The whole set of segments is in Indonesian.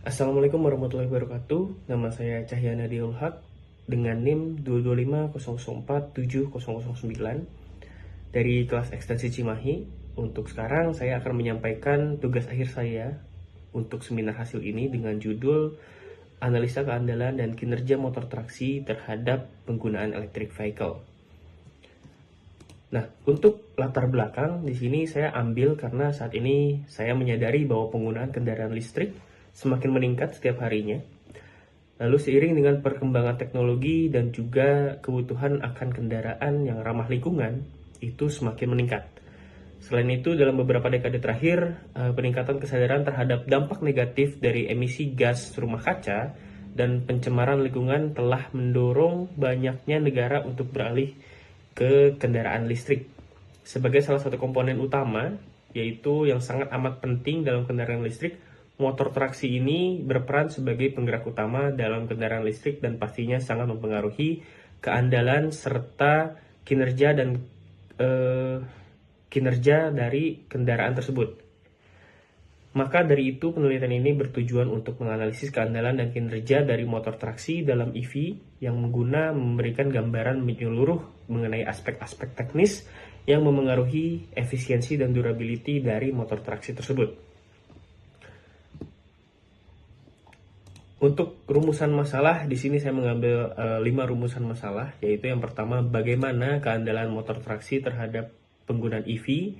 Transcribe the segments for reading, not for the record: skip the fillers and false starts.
Assalamualaikum warahmatullahi wabarakatuh. Nama saya Cahyana Diul Haq dengan NIM 22500470009 dari kelas ekstensi Cimahi. Untuk sekarang saya akan menyampaikan tugas akhir saya untuk seminar hasil ini dengan judul Analisa Keandalan dan Kinerja Motor Traksi Terhadap Penggunaan Electric Vehicle. Nah, untuk latar belakang di sini saya ambil karena saat ini saya menyadari bahwa penggunaan kendaraan listrik semakin meningkat setiap harinya. Lalu seiring dengan perkembangan teknologi dan juga kebutuhan akan kendaraan yang ramah lingkungan itu semakin meningkat. Selain itu, dalam beberapa dekade terakhir, peningkatan kesadaran terhadap dampak negatif dari emisi gas rumah kaca dan pencemaran lingkungan telah mendorong banyaknya negara untuk beralih ke kendaraan listrik. Sebagai salah satu komponen utama, yaitu yang sangat amat penting dalam kendaraan listrik, motor traksi ini berperan sebagai penggerak utama dalam kendaraan listrik dan pastinya sangat mempengaruhi keandalan serta kinerja dari kendaraan tersebut. Maka dari itu penelitian ini bertujuan untuk menganalisis keandalan dan kinerja dari motor traksi dalam EV yang memberikan gambaran menyeluruh mengenai aspek-aspek teknis yang memengaruhi efisiensi dan durability dari motor traksi tersebut. Untuk rumusan masalah, di sini saya mengambil 5 rumusan masalah, yaitu yang pertama, bagaimana keandalan motor traksi terhadap penggunaan EV,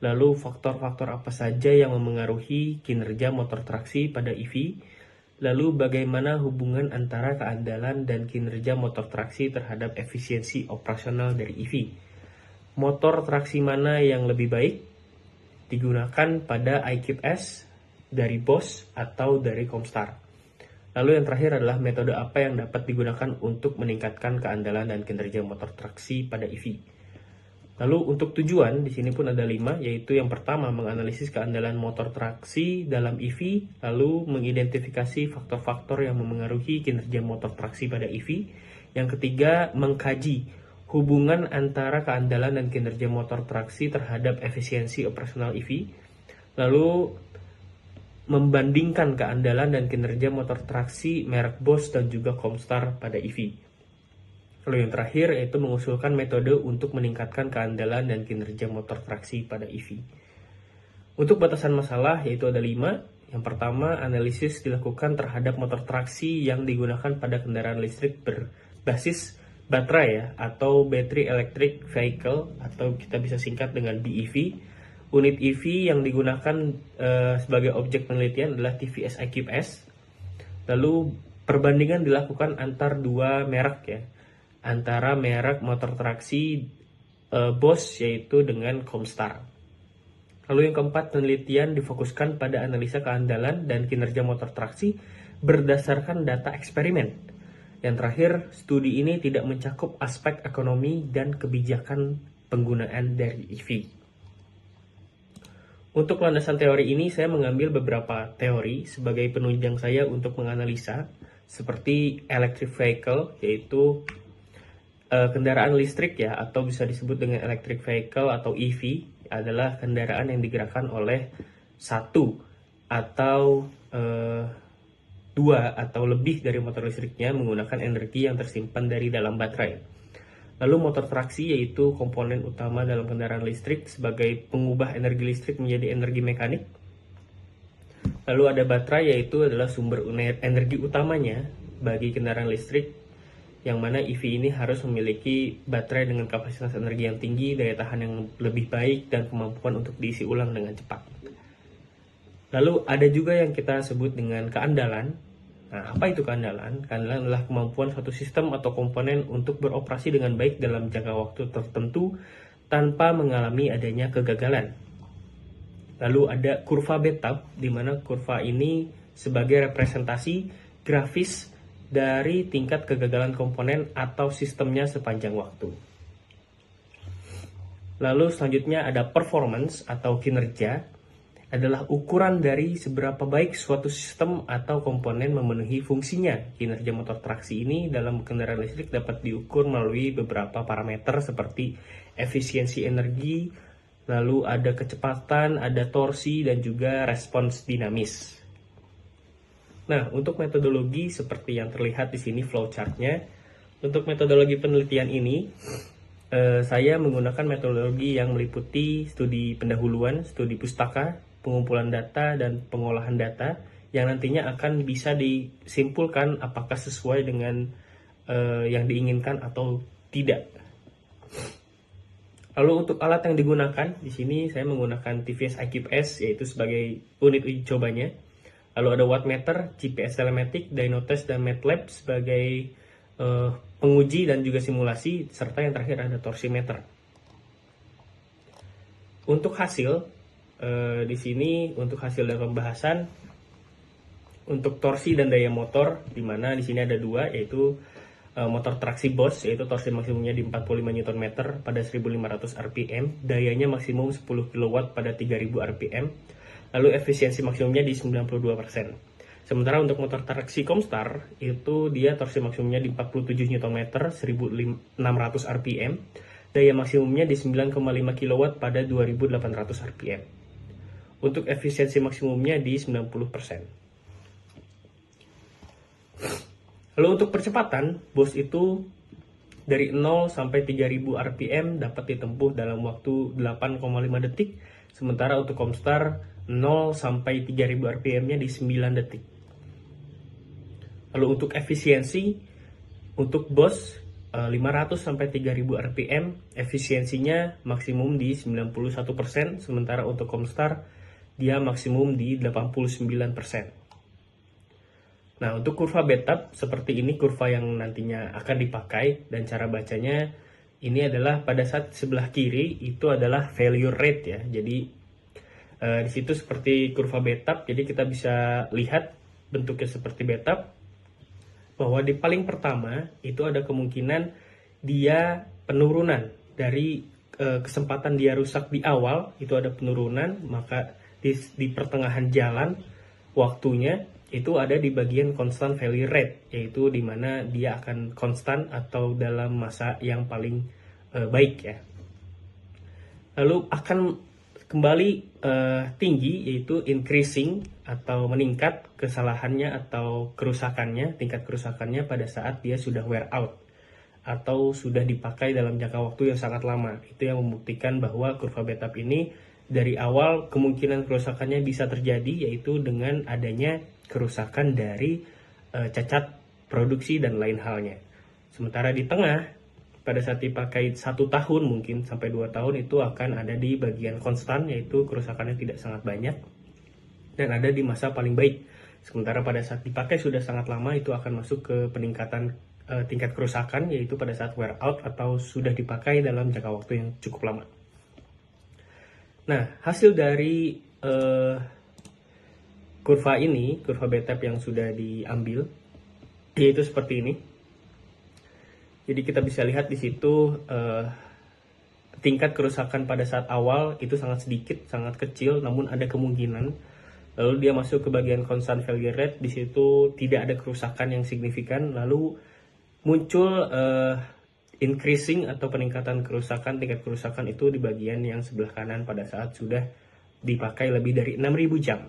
lalu faktor-faktor apa saja yang memengaruhi kinerja motor traksi pada EV, lalu bagaimana hubungan antara keandalan dan kinerja motor traksi terhadap efisiensi operasional dari EV. Motor traksi mana yang lebih baik digunakan pada iKeepS, dari Bosch, atau dari Comstar. Lalu yang terakhir adalah metode apa yang dapat digunakan untuk meningkatkan keandalan dan kinerja motor traksi pada EV. Lalu untuk tujuan di sini pun ada 5, yaitu yang pertama menganalisis keandalan motor traksi dalam EV, lalu mengidentifikasi faktor-faktor yang memengaruhi kinerja motor traksi pada EV. Yang ketiga, mengkaji hubungan antara keandalan dan kinerja motor traksi terhadap efisiensi operasional EV. Lalu membandingkan keandalan dan kinerja motor traksi merek Bosch dan juga Comstar pada EV. Lalu yang terakhir yaitu mengusulkan metode untuk meningkatkan keandalan dan kinerja motor traksi pada EV. Untuk batasan masalah yaitu ada 5. Yang pertama, analisis dilakukan terhadap motor traksi yang digunakan pada kendaraan listrik berbasis baterai atau Battery Electric Vehicle, atau kita bisa singkat dengan BEV. Unit EV yang digunakan sebagai objek penelitian adalah TVS iKeepS. Lalu perbandingan dilakukan antar dua merek antara merek motor traksi Bosch yaitu dengan Comstar. Lalu yang keempat, penelitian difokuskan pada analisa keandalan dan kinerja motor traksi berdasarkan data eksperimen. Yang terakhir, studi ini tidak mencakup aspek ekonomi dan kebijakan penggunaan dari EV. Untuk landasan teori ini, saya mengambil beberapa teori sebagai penunjang saya untuk menganalisa, seperti electric vehicle, yaitu kendaraan listrik atau bisa disebut dengan electric vehicle atau EV, adalah kendaraan yang digerakkan oleh satu atau dua atau lebih dari motor listriknya menggunakan energi yang tersimpan dari dalam baterai. Lalu motor traksi yaitu komponen utama dalam kendaraan listrik sebagai pengubah energi listrik menjadi energi mekanik. Lalu ada baterai yaitu adalah sumber energi utamanya bagi kendaraan listrik, yang mana EV ini harus memiliki baterai dengan kapasitas energi yang tinggi, daya tahan yang lebih baik, dan kemampuan untuk diisi ulang dengan cepat. Lalu ada juga yang kita sebut dengan keandalan. Nah, apa itu keandalan? Keandalan adalah kemampuan suatu sistem atau komponen untuk beroperasi dengan baik dalam jangka waktu tertentu tanpa mengalami adanya kegagalan. Lalu ada kurva Betaub, di mana kurva ini sebagai representasi grafis dari tingkat kegagalan komponen atau sistemnya sepanjang waktu. Lalu selanjutnya ada performance atau kinerja, adalah ukuran dari seberapa baik suatu sistem atau komponen memenuhi fungsinya. Kinerja motor traksi ini dalam kendaraan listrik dapat diukur melalui beberapa parameter seperti efisiensi energi, lalu ada kecepatan, ada torsi, dan juga respons dinamis. Nah, untuk metodologi seperti yang terlihat di sini flowchart-nya, untuk metodologi penelitian ini, saya menggunakan metodologi yang meliputi studi pendahuluan, studi pustaka, pengumpulan data, dan pengolahan data, yang nantinya akan bisa disimpulkan apakah sesuai dengan yang diinginkan atau tidak. Lalu untuk alat yang digunakan, di sini saya menggunakan TVS iQPS, yaitu sebagai unit uji cobanya. Lalu ada wattmeter, GPS telematik, Dynotest, dan MATLAB sebagai penguji dan juga simulasi, serta yang terakhir ada torsimeter. Untuk hasil, di sini untuk hasil dari pembahasan, untuk torsi dan daya motor, di mana di sini ada dua, yaitu motor traksi BOSS, yaitu torsi maksimumnya di 45 Nm pada 1500 rpm, dayanya maksimum 10 kW pada 3000 rpm, lalu efisiensi maksimumnya di 92%. Sementara untuk motor traksi Comstar, itu dia torsi maksimumnya di 47 Nm 1600 rpm, daya maksimumnya di 9,5 kW pada 2800 rpm. Untuk efisiensi maksimumnya di 90%. Lalu untuk percepatan, BOSS itu dari 0 sampai 3000 rpm dapat ditempuh dalam waktu 8,5 detik, sementara untuk Comstar 0 sampai 3000 rpm-nya di 9 detik. Lalu untuk efisiensi, untuk BOSS 500 sampai 3000 rpm, efisiensinya maksimum di 91%, sementara untuk Comstar dia maksimum di 89%. Nah, untuk kurva BTAP seperti ini, kurva yang nantinya akan dipakai, dan cara bacanya ini adalah pada saat sebelah kiri itu adalah failure rate ya. Jadi di situ seperti kurva BTAP, jadi kita bisa lihat bentuknya seperti BTAP, bahwa di paling pertama itu ada kemungkinan dia penurunan dari kesempatan dia rusak di awal, itu ada penurunan, maka di pertengahan jalan waktunya itu ada di bagian constant failure rate, yaitu di mana dia akan konstan atau dalam masa yang paling baik ya. Lalu akan kembali tinggi, yaitu increasing atau meningkat kesalahannya atau kerusakannya, tingkat kerusakannya pada saat dia sudah wear out atau sudah dipakai dalam jangka waktu yang sangat lama. Itu yang membuktikan bahwa kurva BTAP ini dari awal kemungkinan kerusakannya bisa terjadi, yaitu dengan adanya kerusakan dari cacat produksi dan lain halnya. Sementara di tengah, pada saat dipakai 1 tahun mungkin sampai 2 tahun, itu akan ada di bagian konstan, yaitu kerusakannya tidak sangat banyak dan ada di masa paling baik. Sementara pada saat dipakai sudah sangat lama, itu akan masuk ke peningkatan tingkat kerusakan, yaitu pada saat wear out atau sudah dipakai dalam jangka waktu yang cukup lama. Nah, hasil dari kurva ini, kurva BTAP yang sudah diambil, yaitu seperti ini. Jadi kita bisa lihat di situ tingkat kerusakan pada saat awal itu sangat sedikit, sangat kecil, namun ada kemungkinan. Lalu dia masuk ke bagian constant failure rate, di situ tidak ada kerusakan yang signifikan. Lalu muncul increasing atau peningkatan kerusakan, tingkat kerusakan itu di bagian yang sebelah kanan pada saat sudah dipakai lebih dari 6.000 jam.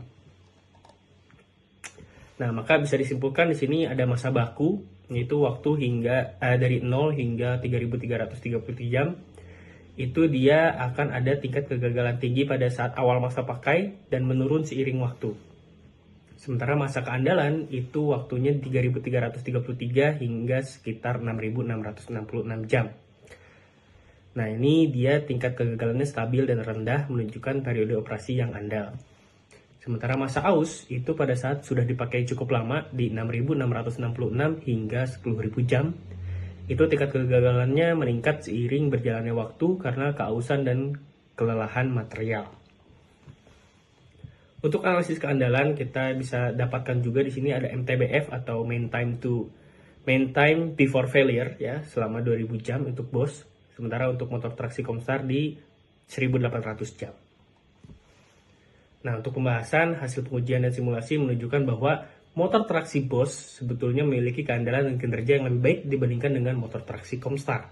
Nah, maka bisa disimpulkan di sini ada masa baku, yaitu waktu hingga dari 0 hingga 3.330 jam. Itu dia akan ada tingkat kegagalan tinggi pada saat awal masa pakai dan menurun seiring waktu. Sementara masa keandalan itu waktunya 3.333 hingga sekitar 6.666 jam. Nah, ini dia tingkat kegagalannya stabil dan rendah, menunjukkan periode operasi yang andal. Sementara masa aus itu pada saat sudah dipakai cukup lama di 6.666 hingga 10.000 jam. Itu tingkat kegagalannya meningkat seiring berjalannya waktu karena keausan dan kelelahan material. Untuk analisis keandalan kita bisa dapatkan juga di sini ada MTBF atau main time before failure ya, selama 2000 jam untuk BOSS. Sementara untuk motor traksi Comstar di 1800 jam. Nah, untuk pembahasan hasil pengujian dan simulasi menunjukkan bahwa motor traksi BOSS sebetulnya memiliki keandalan dan kinerja yang lebih baik dibandingkan dengan motor traksi Comstar.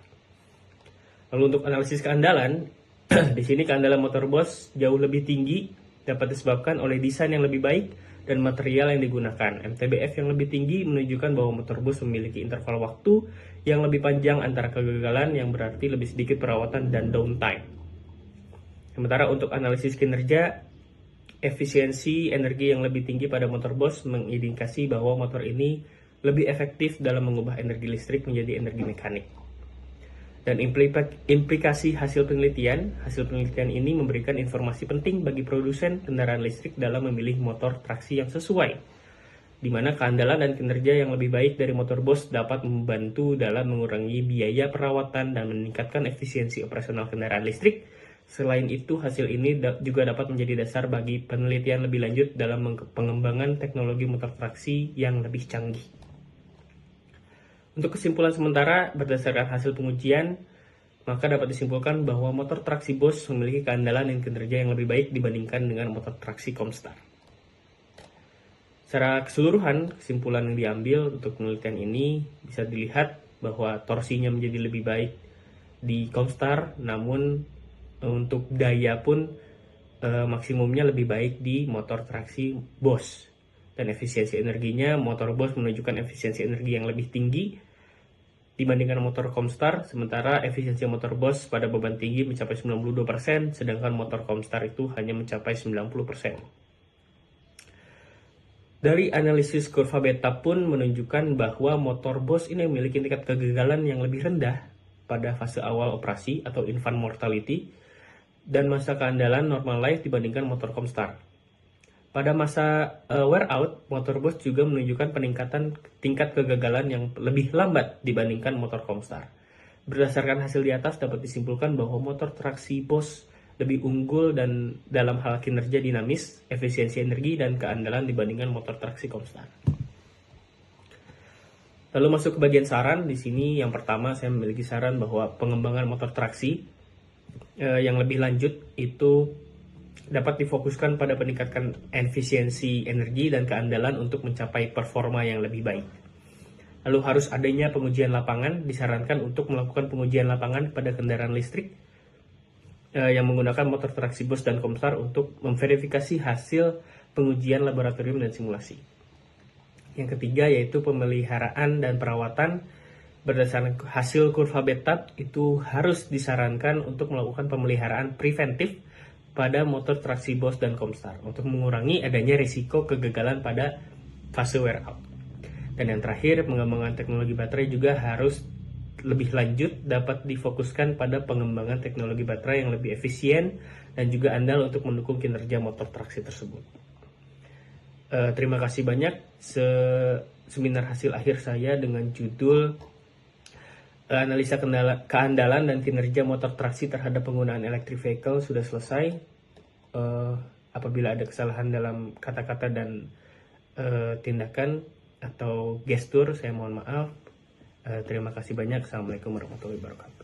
Lalu untuk analisis keandalan, di sini keandalan motor BOSS jauh lebih tinggi, dapat disebabkan oleh desain yang lebih baik dan material yang digunakan. MTBF yang lebih tinggi menunjukkan bahwa motor bus memiliki interval waktu yang lebih panjang antara kegagalan, yang berarti lebih sedikit perawatan dan downtime. Sementara untuk analisis kinerja, efisiensi energi yang lebih tinggi pada motor bus mengindikasi bahwa motor ini lebih efektif dalam mengubah energi listrik menjadi energi mekanik. Dan implikasi hasil penelitian ini memberikan informasi penting bagi produsen kendaraan listrik dalam memilih motor traksi yang sesuai, di mana keandalan dan kinerja yang lebih baik dari motor bus dapat membantu dalam mengurangi biaya perawatan dan meningkatkan efisiensi operasional kendaraan listrik. Selain itu, hasil ini juga dapat menjadi dasar bagi penelitian lebih lanjut dalam pengembangan teknologi motor traksi yang lebih canggih. Untuk kesimpulan sementara, berdasarkan hasil pengujian, maka dapat disimpulkan bahwa motor traksi Bosch memiliki keandalan dan kinerja yang lebih baik dibandingkan dengan motor traksi Comstar. Secara keseluruhan, kesimpulan yang diambil untuk penelitian ini bisa dilihat bahwa torsinya menjadi lebih baik di Comstar, namun untuk daya pun maksimumnya lebih baik di motor traksi Bosch. Dan efisiensi energinya, motor Bosch menunjukkan efisiensi energi yang lebih tinggi dibandingkan motor Comstar, sementara efisiensi motor Bosch pada beban tinggi mencapai 92%, sedangkan motor Comstar itu hanya mencapai 90%. Dari analisis kurva beta pun menunjukkan bahwa motor Bosch ini memiliki tingkat kegagalan yang lebih rendah pada fase awal operasi atau infant mortality dan masa keandalan normal life dibandingkan motor Comstar. Pada masa wear out, motor Bosch juga menunjukkan peningkatan tingkat kegagalan yang lebih lambat dibandingkan motor Comstar. Berdasarkan hasil di atas dapat disimpulkan bahwa motor traksi Bosch lebih unggul dan dalam hal kinerja dinamis, efisiensi energi, dan keandalan dibandingkan motor traksi Comstar. Lalu masuk ke bagian saran. Di sini yang pertama saya memiliki saran bahwa pengembangan motor traksi yang lebih lanjut itu dapat difokuskan pada peningkatan efisiensi energi dan keandalan untuk mencapai performa yang lebih baik. Lalu harus adanya pengujian lapangan, disarankan untuk melakukan pengujian lapangan pada kendaraan listrik yang menggunakan motor traksi Bosch dan Comstar untuk memverifikasi hasil pengujian laboratorium dan simulasi. Yang ketiga yaitu pemeliharaan dan perawatan. Berdasarkan hasil kurva beta itu harus disarankan untuk melakukan pemeliharaan preventif pada motor traksi Bosch dan Comstar untuk mengurangi adanya risiko kegagalan pada fase wear out. Dan yang terakhir, pengembangan teknologi baterai juga harus lebih lanjut, dapat difokuskan pada pengembangan teknologi baterai yang lebih efisien dan juga andal untuk mendukung kinerja motor traksi tersebut. Terima kasih banyak. Seminar hasil akhir saya dengan judul analisa keandalan dan kinerja motor traksi terhadap penggunaan electric vehicle sudah selesai. Apabila ada kesalahan dalam kata-kata dan tindakan atau gestur, saya mohon maaf. Terima kasih banyak. Assalamualaikum warahmatullahi wabarakatuh.